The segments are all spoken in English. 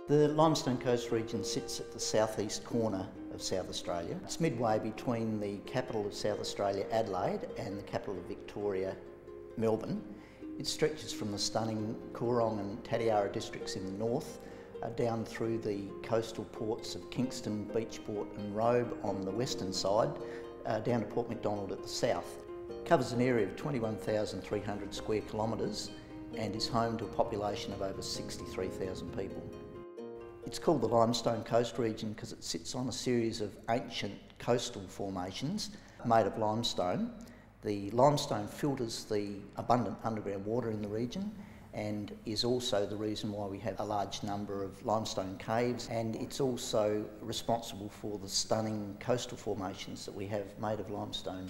The Limestone Coast region sits at the southeast corner of South Australia. It's midway between the capital of South Australia, Adelaide, and the capital of Victoria, Melbourne. It stretches from the stunning Coorong and Tatiara districts in the north, down through the coastal ports of Kingston, Beachport and Robe on the western side, down to Port Macdonald at the south. It covers an area of 21,300 square kilometres and is home to a population of over 63,000 people. It's called the Limestone Coast region because it sits on a series of ancient coastal formations made of limestone. The limestone filters the abundant underground water in the region and is also the reason why we have a large number of limestone caves, and it's also responsible for the stunning coastal formations that we have made of limestone.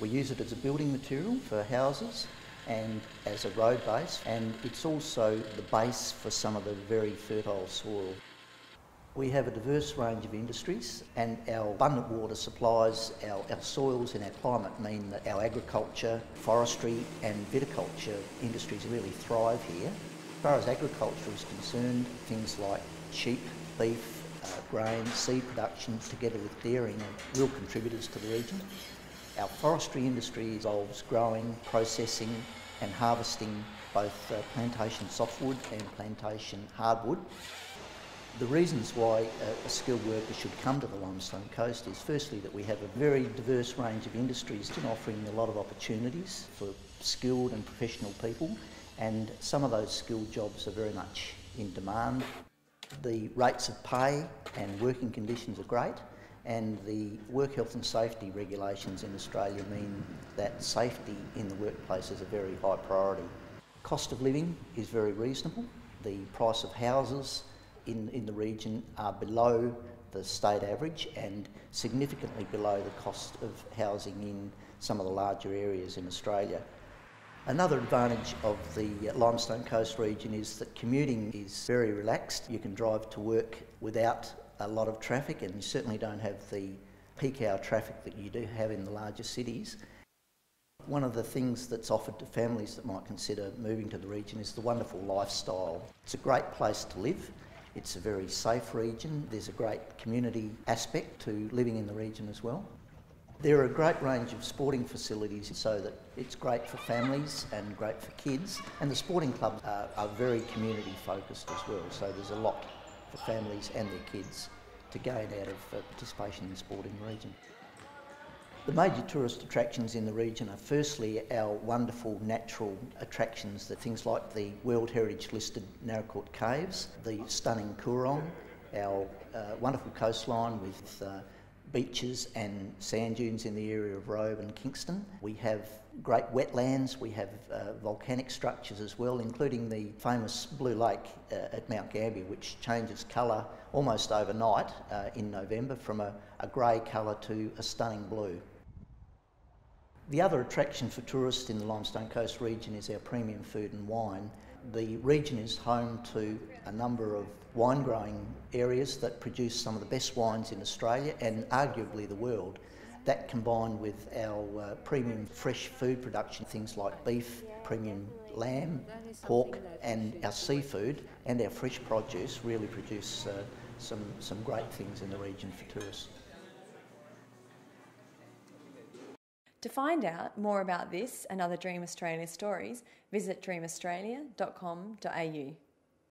We use it as a building material for houses and as a road base, and it's also the base for some of the very fertile soil. We have a diverse range of industries, and our abundant water supplies, our soils and our climate mean that our agriculture, forestry and viticulture industries really thrive here. As far as agriculture is concerned, things like sheep, beef, grain, seed production together with dairying are real contributors to the region. Our forestry industry involves growing, processing and harvesting both plantation softwood and plantation hardwood. The reasons why a skilled worker should come to the Limestone Coast is firstly that we have a very diverse range of industries offering a lot of opportunities for skilled and professional people, and some of those skilled jobs are very much in demand. The rates of pay and working conditions are great, and the work health and safety regulations in Australia mean that safety in the workplace is a very high priority. Cost of living is very reasonable. The price of houses in the region are below the state average and significantly below the cost of housing in some of the larger areas in Australia. Another advantage of the Limestone Coast region is that commuting is very relaxed. You can drive to work without a lot of traffic, and you certainly don't have the peak hour traffic that you do have in the larger cities. One of the things that's offered to families that might consider moving to the region is the wonderful lifestyle. It's a great place to live. It's a very safe region. There's a great community aspect to living in the region as well. There are a great range of sporting facilities so that it's great for families and great for kids, and the sporting clubs are very community focused as well, so there's a lot for families and their kids to gain out of participation in sport in the region. The major tourist attractions in the region are firstly our wonderful natural attractions, things like the World Heritage listed Narracourt Caves, the stunning Coorong, our wonderful coastline with beaches and sand dunes in the area of Robe and Kingston. We have great wetlands, we have volcanic structures as well, including the famous Blue Lake at Mount Gambier, which changes colour almost overnight in November from a grey colour to a stunning blue. The other attraction for tourists in the Limestone Coast region is our premium food and wine. The region is home to a number of wine growing areas that produce some of the best wines in Australia and arguably the world. That combined with our premium fresh food production, things like beef, premium lamb, pork and our seafood and our fresh produce really produce some great things in the region for tourists. To find out more about this and other Dream Australia stories, visit dreamaustralia.com.au.